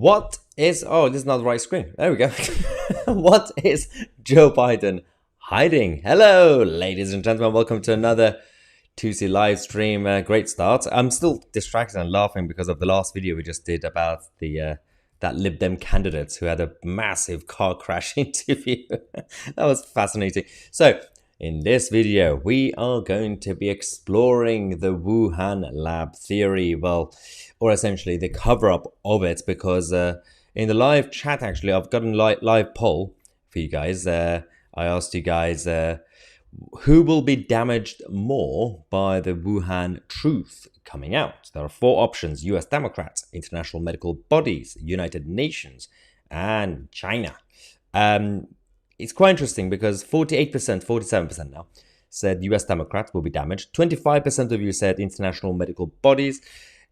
What is... Oh, this is not the right screen. There we go. What is Joe Biden hiding? Hello, ladies and gentlemen. Welcome to another Tuesday live stream. Great start. I'm still distracted and laughing because of the last video we just did about the that Lib Dem candidates who had a massive car crash interview. That was fascinating. So, in this video, we are going to be exploring the Wuhan Lab theory, well, or essentially the cover-up of it, because in the live chat, actually, I've got a live poll for you guys. I asked you guys who will be damaged more by the Wuhan truth coming out. There are four options: US Democrats, international medical bodies, United Nations, and China. It's quite interesting because 48%, 47% now said US Democrats will be damaged. 25% of you said international medical bodies.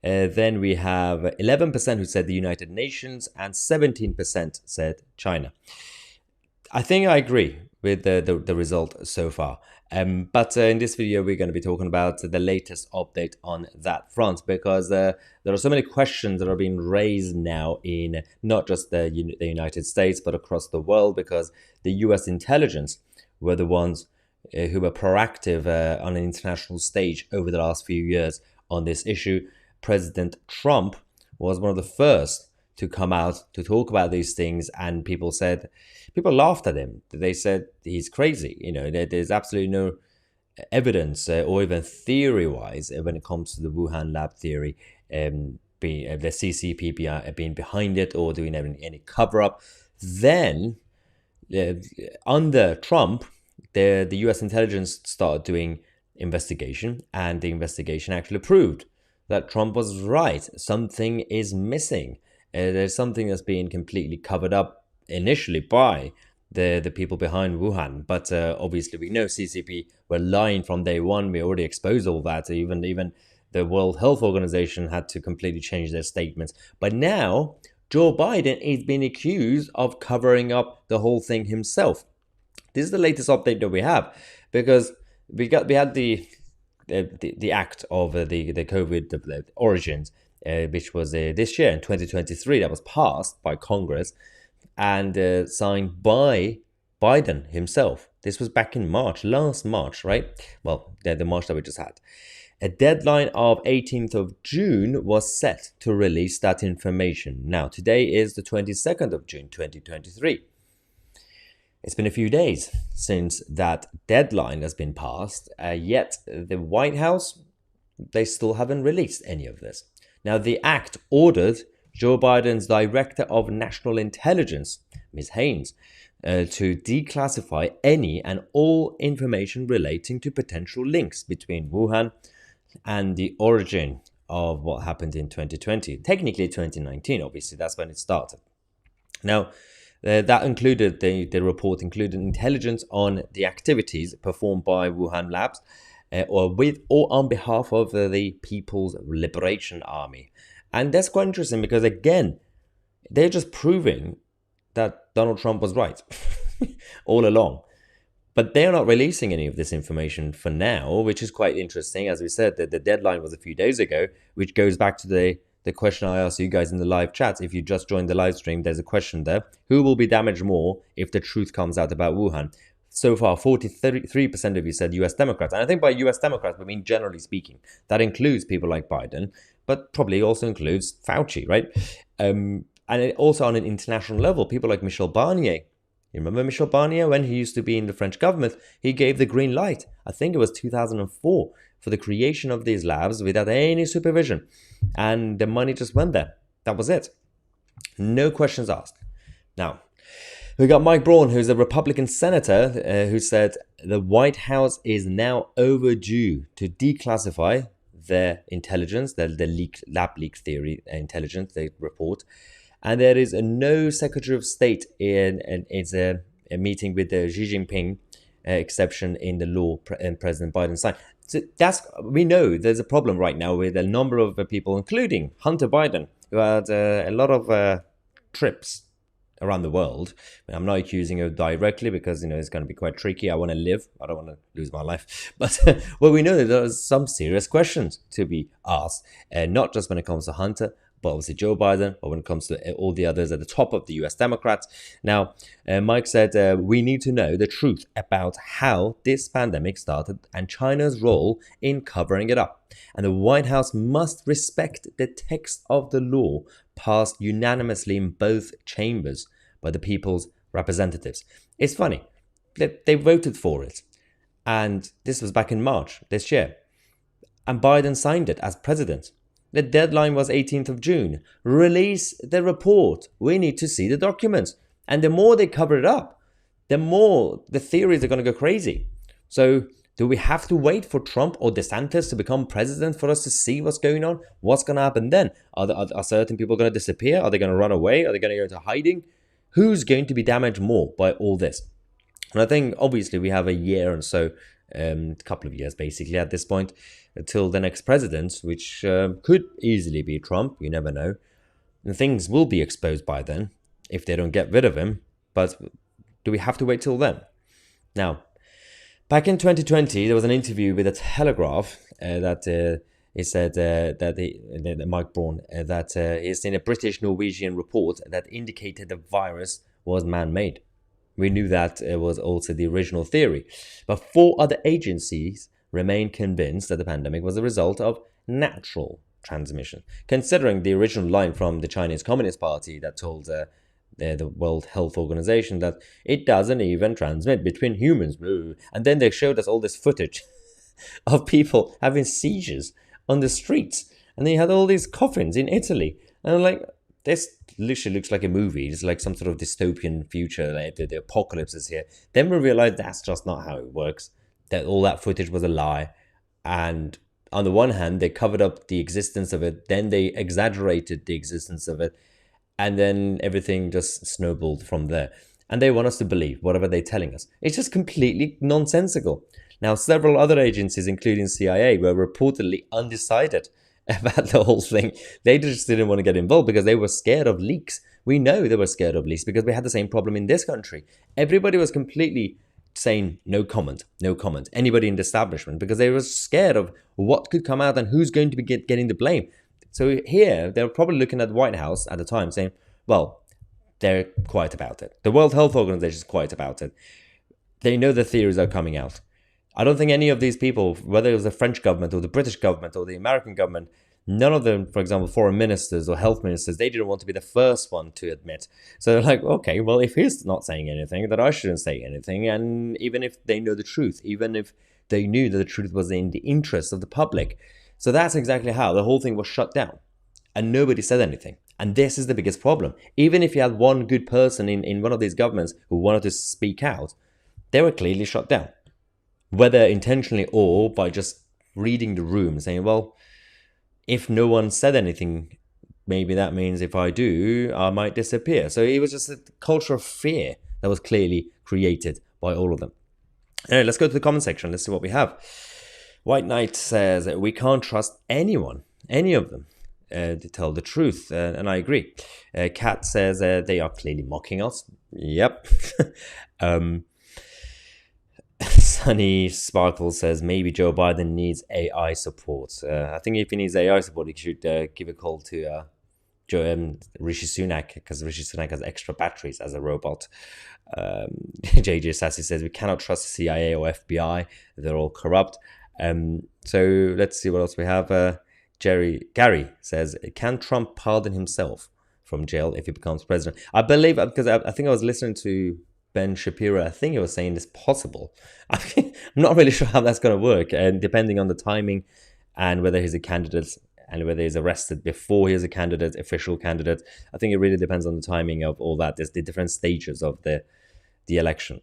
Then we have 11% who said the United Nations and 17% said China. I think I agree with the result so far. But in this video, we're going to be talking about the latest update on that front, because there are so many questions that are being raised now in not just the United States, but across the world, because the US intelligence were the ones who were proactive on an international stage over the last few years on this issue. President Trump was one of the first to come out to talk about these things, and people laughed at him. They said he's crazy. You know, there's absolutely no evidence or even theory-wise when it comes to the Wuhan lab theory, the CCP being behind it or doing any cover-up. Then, under Trump, the US intelligence started doing investigation, and the investigation actually proved that Trump was right. Something is missing. There's something that's being completely covered up initially by the people behind Wuhan. But obviously we know CCP were lying from day one. We already exposed all that. Even the World Health Organization had to completely change their statements. But now Joe Biden is being accused of covering up the whole thing himself. This is the latest update that we have, because we had the act of the COVID origins, which was this year in 2023, that was passed by Congress and signed by Biden himself. This was back in last March, right? Well, the March that we just had. A deadline of 18th of June was set to release that information. Now, today is the 22nd of June, 2023. It's been a few days since that deadline has been passed, yet the White House, they still haven't released any of this. Now, the act ordered Joe Biden's Director of National Intelligence, Ms. Haynes, to declassify any and all information relating to potential links between Wuhan and the origin of what happened in 2020. Technically 2019, obviously, that's when it started. Now, that included, the report included intelligence on the activities performed by Wuhan Labs or with or on behalf of the People's Liberation Army. And that's quite interesting because, again, they're just proving that Donald Trump was right all along. But they're not releasing any of this information for now, which is quite interesting. As we said, the deadline was a few days ago, which goes back to the question I asked you guys in the live chat. If you just joined the live stream, there's a question there. Who will be damaged more if the truth comes out about Wuhan? So far, 43% of you said US Democrats. And I think by US Democrats, we mean generally speaking. That includes people like Biden, but probably also includes Fauci, right? And it also on an international level, people like Michel Barnier. You remember Michel Barnier when he used to be in the French government? He gave the green light. I think it was 2004 for the creation of these labs without any supervision. And the money just went there. That was it. No questions asked. Now, we got Mike Braun, who's a Republican senator, who said the White House is now overdue to declassify their intelligence, the lab leak theory intelligence, they report. And there is no Secretary of State it's a meeting with the Xi Jinping exception in the law and President Biden signed. So we know there's a problem right now with a number of people, including Hunter Biden, who had a lot of trips around the world. I'm not accusing her directly because, it's going to be quite tricky. I want to live. I don't want to lose my life. But well, we know that there's some serious questions to be asked, not just when it comes to Hunter, but obviously Joe Biden, or when it comes to all the others at the top of the US Democrats. Now, Mike said, we need to know the truth about how this pandemic started and China's role in covering it up. And the White House must respect the text of the law passed unanimously in both chambers by the people's representatives. It's funny, they voted for it. And this was back in March this year. And Biden signed it as president. The deadline was 18th of June. Release the report. We need to see the documents. And the more they cover it up, the more the theories are going to go crazy. So do we have to wait for Trump or DeSantis to become president for us to see what's going on? What's going to happen then? Are certain people going to disappear? Are they going to run away? Are they going to go into hiding? Who's going to be damaged more by all this? And I think obviously we have a year and so, a couple of years basically at this point, until the next president, which could easily be Trump. You never know. And things will be exposed by then if they don't get rid of him. But do we have to wait till then? Now, back in 2020, there was an interview with The Telegraph that he said that Mike Braun, that he's seen a British-Norwegian report that indicated the virus was man-made. We knew that was also the original theory. But 4 other agencies remain convinced that the pandemic was a result of natural transmission, considering the original line from the Chinese Communist Party that told the World Health Organization that it doesn't even transmit between humans. And then they showed us all this footage of people having seizures on the streets. And they had all these coffins in Italy. And I'm like, this literally looks like a movie. It's like some sort of dystopian future. Like the apocalypse is here. Then we realized that's just not how it works. That all that footage was a lie. And on the one hand, they covered up the existence of it. Then they exaggerated the existence of it. And then everything just snowballed from there. And they want us to believe whatever they're telling us. It's just completely nonsensical. Now, several other agencies, including CIA, were reportedly undecided about the whole thing. They just didn't want to get involved because they were scared of leaks. We know they were scared of leaks because we had the same problem in this country. Everybody was completely saying no comment, no comment. Anybody in the establishment, because they were scared of what could come out and who's going to be getting the blame. So here, they were probably looking at the White House at the time saying, well, they're quiet about it. The World Health Organization is quiet about it. They know the theories are coming out. I don't think any of these people, whether it was the French government or the British government or the American government, none of them, for example, foreign ministers or health ministers, they didn't want to be the first one to admit. So they're like, okay, well, if he's not saying anything, then I shouldn't say anything. And even if they know the truth, even if they knew that the truth was in the interest of the public. So that's exactly how the whole thing was shut down. And nobody said anything. And this is the biggest problem. Even if you had one good person in one of these governments who wanted to speak out, they were clearly shut down. Whether intentionally or by just reading the room, saying, well, if no one said anything, maybe that means if I do, I might disappear. So it was just a culture of fear that was clearly created by all of them. Anyway, let's go to the comment section. Let's see what we have. White Knight says, we can't trust anyone, any of them, to tell the truth. And I agree. Kat says, they are clearly mocking us. Yep. Sunny Sparkle says maybe Joe Biden needs AI support. I think if he needs AI support, he should give a call to Rishi Sunak, because Rishi Sunak has extra batteries as a robot. JJ Sassy says we cannot trust the CIA or FBI. They're all corrupt. So let's see what else we have. Gary says, can Trump pardon himself from jail if he becomes president? I believe, because I think I was listening to Ben Shapiro, I think he was saying it's possible. I'm not really sure how that's going to work, and depending on the timing and whether he's a candidate and whether he's arrested before he's a candidate, official candidate. I think it really depends on the timing of all that. There's the different stages of the election.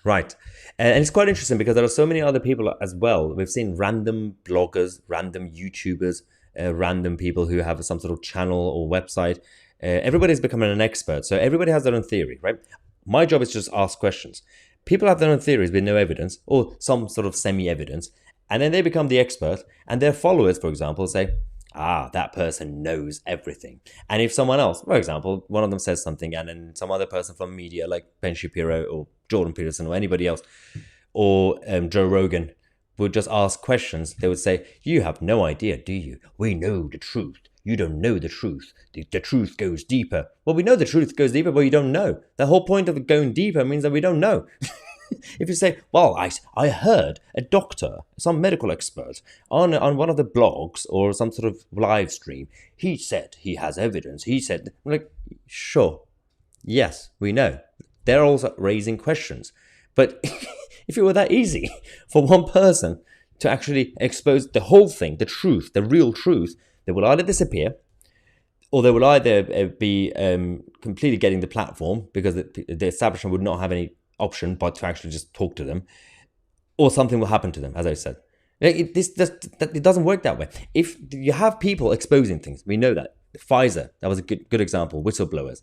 Right. And it's quite interesting because there are so many other people as well. We've seen random bloggers, random YouTubers, random people who have some sort of channel or website. Everybody's becoming an expert. So everybody has their own theory, right? My job is just ask questions. People have their own theories with no evidence or some sort of semi-evidence. And then they become the expert. And their followers, for example, say, that person knows everything. And if someone else, for example, one of them says something and then some other person from media like Ben Shapiro or Jordan Peterson or anybody else or Joe Rogan would just ask questions, they would say, you have no idea, do you? We know the truth. you don't know the truth. The truth goes deeper. Well, we know the truth goes deeper, but we don't know. The whole point of it going deeper means that we don't know. If you say, well, I heard a doctor, some medical expert, on one of the blogs or some sort of live stream, he said he has evidence. He said, like, sure, yes, we know. They're also raising questions. But if it were that easy for one person to actually expose the whole thing, the truth, the real truth, they will either disappear, or they will either be completely getting the platform because the establishment would not have any option but to actually just talk to them, or something will happen to them, as I said. It doesn't work that way. If you have people exposing things, we know that. Pfizer, that was a good example, whistleblowers.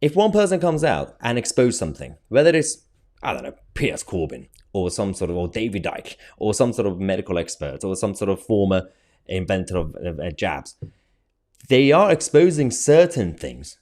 If one person comes out and exposes something, whether it's, I don't know, Piers Corbyn, or some sort of, or David Icke, or some sort of medical expert, or some sort of former inventor of jabs, they are exposing certain things,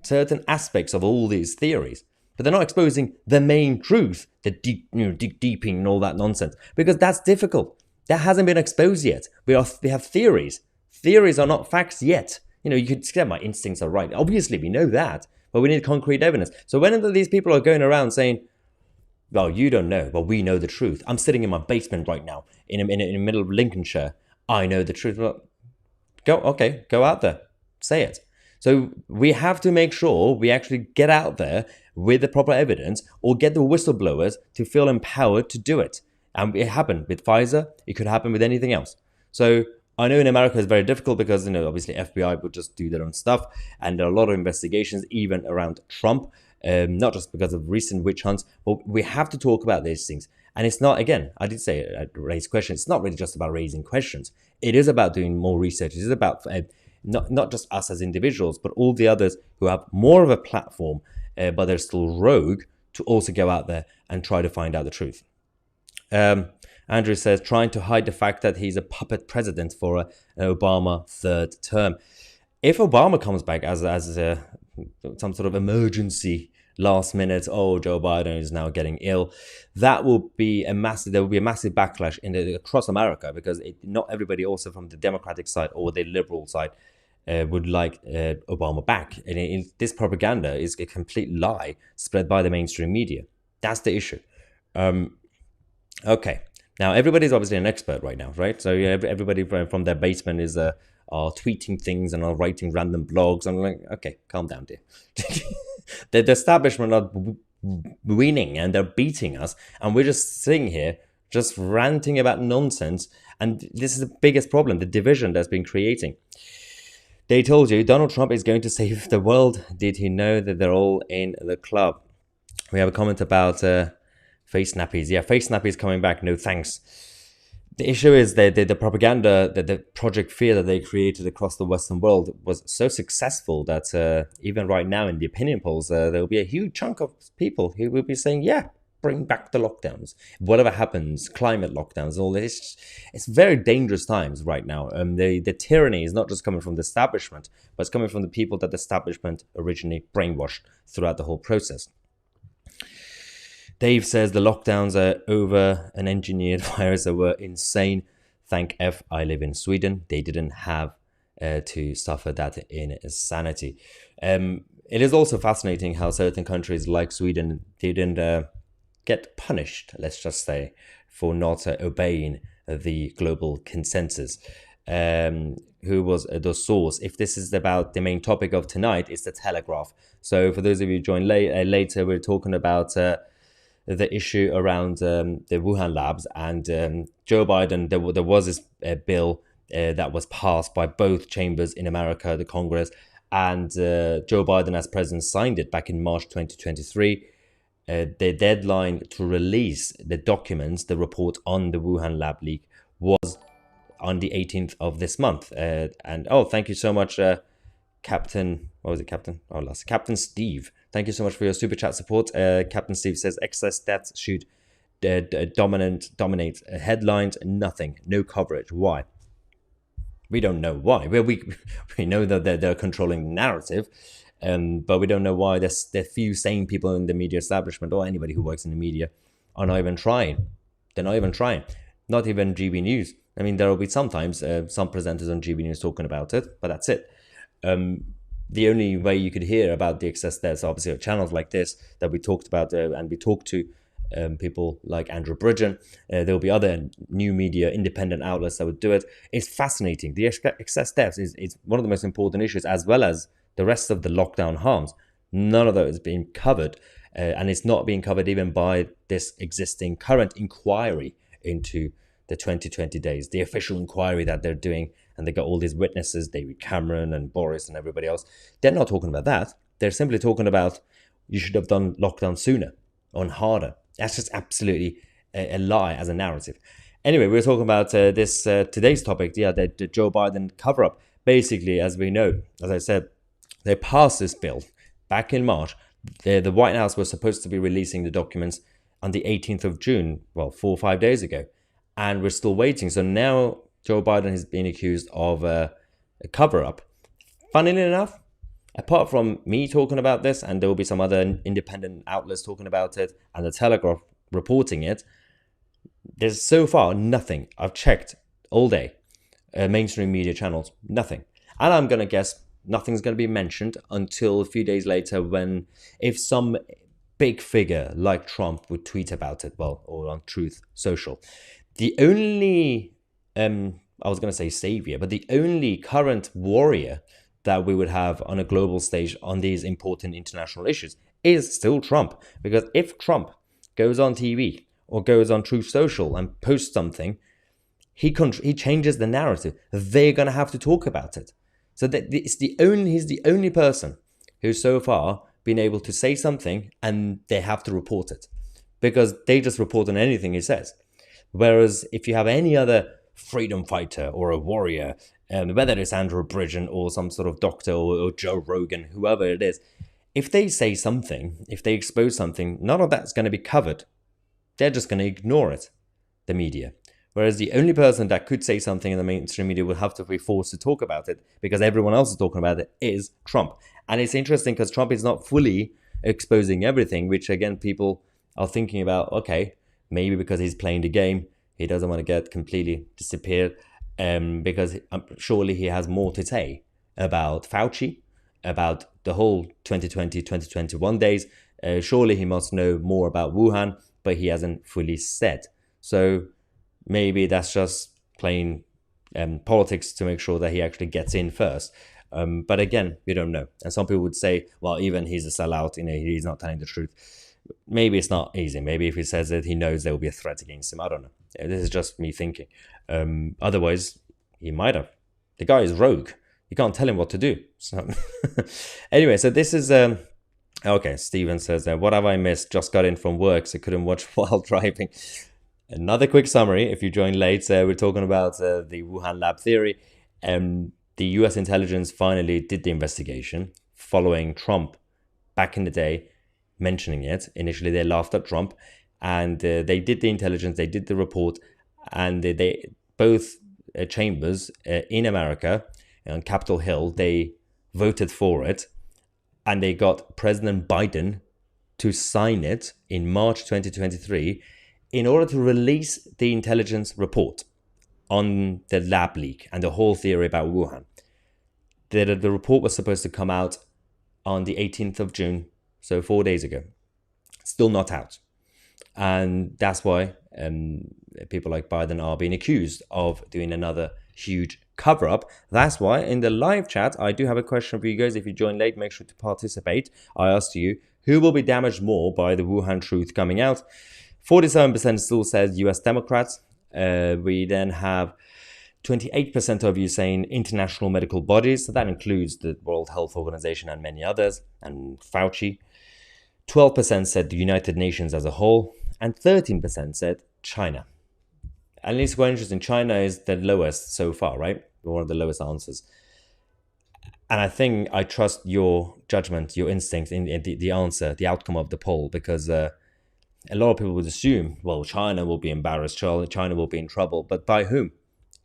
certain aspects of all these theories, but they're not exposing the main truth, the deeping and all that nonsense, because that's difficult. That hasn't been exposed yet. We have theories. Theories are not facts yet. You could say my instincts are right. Obviously, we know that, but we need concrete evidence. So whenever these people are going around saying, well, you don't know, but we know the truth. I'm sitting in my basement right now in the middle of Lincolnshire. I know the truth. Well, go out there. Say it. So we have to make sure we actually get out there with the proper evidence, or get the whistleblowers to feel empowered to do it. And it happened with Pfizer. It could happen with anything else. So I know in America it's very difficult because, obviously FBI would just do their own stuff. And there are a lot of investigations, even around Trump, not just because of recent witch hunts, but we have to talk about these things. And it's not, again, I did say raise questions. It's not really just about raising questions. It is about doing more research. It is about not just us as individuals, but all the others who have more of a platform, but they're still rogue, to also go out there and try to find out the truth. Andrew says, trying to hide the fact that he's a puppet president for an Obama third term. If Obama comes back as some sort of emergency last minute, Joe Biden is now getting ill, there will be a massive backlash across America, because not everybody also from the Democratic side or the liberal side would like Obama back. And this propaganda is a complete lie spread by the mainstream media. That's the issue. Okay. Now, everybody's obviously an expert right now, right? So everybody from their basement are tweeting things and are writing random blogs. I'm like, okay, calm down, dear. The establishment are winning and they're beating us. And we're just sitting here, just ranting about nonsense. And this is the biggest problem, the division that's been creating. They told you Donald Trump is going to save the world. Did he know that they're all in the club? We have a comment about face nappies. Yeah, face nappies coming back. No thanks. The issue is that the propaganda, that the Project Fear that they created across the Western world was so successful that even right now in the opinion polls, there will be a huge chunk of people who will be saying, yeah, bring back the lockdowns. Whatever happens, climate lockdowns, all this. It's very dangerous times right now. The tyranny is not just coming from the establishment, but it's coming from the people that the establishment originally brainwashed throughout the whole process. Dave says the lockdowns are over an engineered virus that were insane. Thank F, I live in Sweden. They didn't have to suffer that insanity. It is also fascinating how certain countries like Sweden didn't get punished, let's just say, for not obeying the global consensus. Who was the source? If this is about the main topic of tonight, it's the Telegraph. So for those of you who join later, we're talking about the issue around the Wuhan labs and Joe Biden. There was this bill that was passed by both chambers in America, the Congress, and Joe Biden as president signed it back in March 2023. The deadline to release the documents, the report on the Wuhan lab leak, was on the 18th of this month. Thank you so much, Captain. What was it, Captain? Captain Steve. Thank you so much for your super chat support. Captain Steve says excess deaths should dominate headlines. Nothing, no coverage. Why? We don't know why. We know that they're controlling the narrative, but we don't know why. There's few sane people in the media establishment or anybody who works in the media are not even trying. They're not even trying. Not even GB News. I mean, there will be sometimes some presenters on GB News talking about it, but that's it. The only way you could hear about the excess deaths, obviously, are channels like this that we talked about, and we talked to people like Andrew Bridgen. There will be other new media, independent outlets that would do it. It's fascinating. The excess deaths is one of the most important issues, as well as the rest of the lockdown harms. None of those is being covered, and it's not being covered even by this existing current inquiry into the 2020 days, the official inquiry that they're doing. And they got all these witnesses, David Cameron and Boris and everybody else. They're not talking about that. They're simply talking about you should have done lockdown sooner and harder. That's just absolutely a lie as a narrative. Anyway, we're talking about this today's topic, the Joe Biden cover-up. Basically, as we know, as I said, they passed this bill back in March. The White House was supposed to be releasing the documents on the 18th of June, well, 4 or 5 days ago. And we're still waiting. So now Joe Biden has been accused of a cover-up. Funnily enough, apart from me talking about this, and there will be some other independent outlets talking about it, and the Telegraph reporting it, there's so far nothing. I've checked all day. Mainstream media channels, nothing. And I'm going to guess nothing's going to be mentioned until a few days later when, if some big figure like Trump would tweet about it, well, or on Truth Social. The only, I was going to say savior, but the only current warrior that we would have on a global stage on these important international issues is still Trump. Because if Trump goes on TV or goes on Truth Social and posts something, he changes the narrative. They're going to have to talk about it. So that he's the only person who's so far been able to say something and they have to report it, because they just report on anything he says. Whereas if you have any other freedom fighter or a warrior, whether it's Andrew Bridgen or some sort of doctor or Joe Rogan, whoever it is, if they say something, if they expose something, none of that's going to be covered. They're just going to ignore it, the media. Whereas the only person that could say something in the mainstream media will have to be forced to talk about it because everyone else is talking about it is Trump. And it's interesting because Trump is not fully exposing everything, which again, people are thinking about, okay, maybe because he's playing the game, he doesn't want to get completely disappeared, because surely he has more to say about Fauci, about the whole 2020, 2021 days. Surely he must know more about Wuhan, but he hasn't fully said. So maybe that's just playing politics to make sure that he actually gets in first. But again, we don't know. And some people would say, well, even he's a sellout, he's not telling the truth. Maybe it's not easy. Maybe if he says it, he knows there will be a threat against him. I don't know. This is just me thinking. Otherwise, he might have. The guy is rogue. You can't tell him what to do. So anyway, so this is... okay, Steven says, what have I missed? Just got in from work, so couldn't watch while driving. Another quick summary, if you joined late, we're talking about the Wuhan Lab theory. The US intelligence finally did the investigation following Trump back in the day mentioning it. Initially, they laughed at Trump, and they did the intelligence, they did the report, and they both chambers in America, on Capitol Hill, they voted for it, and they got President Biden to sign it in March 2023 in order to release the intelligence report on the lab leak and the whole theory about Wuhan. The report was supposed to come out on the 18th of June, so 4 days ago. Still not out. And that's why people like Biden are being accused of doing another huge cover-up. That's why in the live chat, I do have a question for you guys. If you joined late, make sure to participate. I asked you, who will be damaged more by the Wuhan truth coming out? 47% still says US Democrats. We then have 28% of you saying international medical bodies. So that includes the World Health Organization and many others, and Fauci. 12% said the United Nations as a whole, and 13% said China. At least quite interesting, China is the lowest so far, right? One of the lowest answers. And I think I trust your judgment, your instinct in the answer, the outcome of the poll, because a lot of people would assume, well, China will be embarrassed, China will be in trouble, but by whom?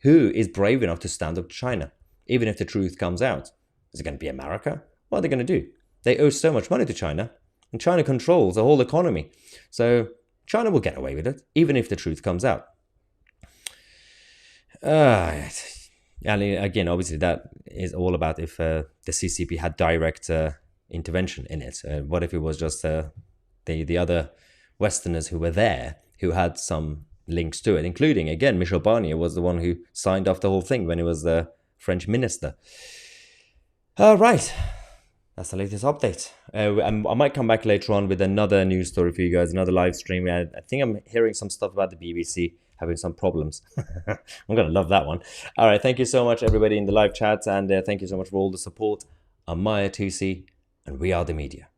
Who is brave enough to stand up to China, even if the truth comes out? Is it going to be America? What are they going to do? They owe so much money to China, and China controls the whole economy. So China will get away with it, even if the truth comes out. Uh, and again, obviously, that is all about if the CCP had direct intervention in it. What if it was just the other Westerners who were there who had some links to it, including, again, Michel Barnier was the one who signed off the whole thing when he was the French minister. Right. That's the latest update. I might come back later on with another news story for you guys, another live stream. I think I'm hearing some stuff about the BBC having some problems. I'm going to love that one. All right. Thank you so much, everybody in the live chat. And thank you so much for all the support. I'm Mahyar 2C, and we are the media.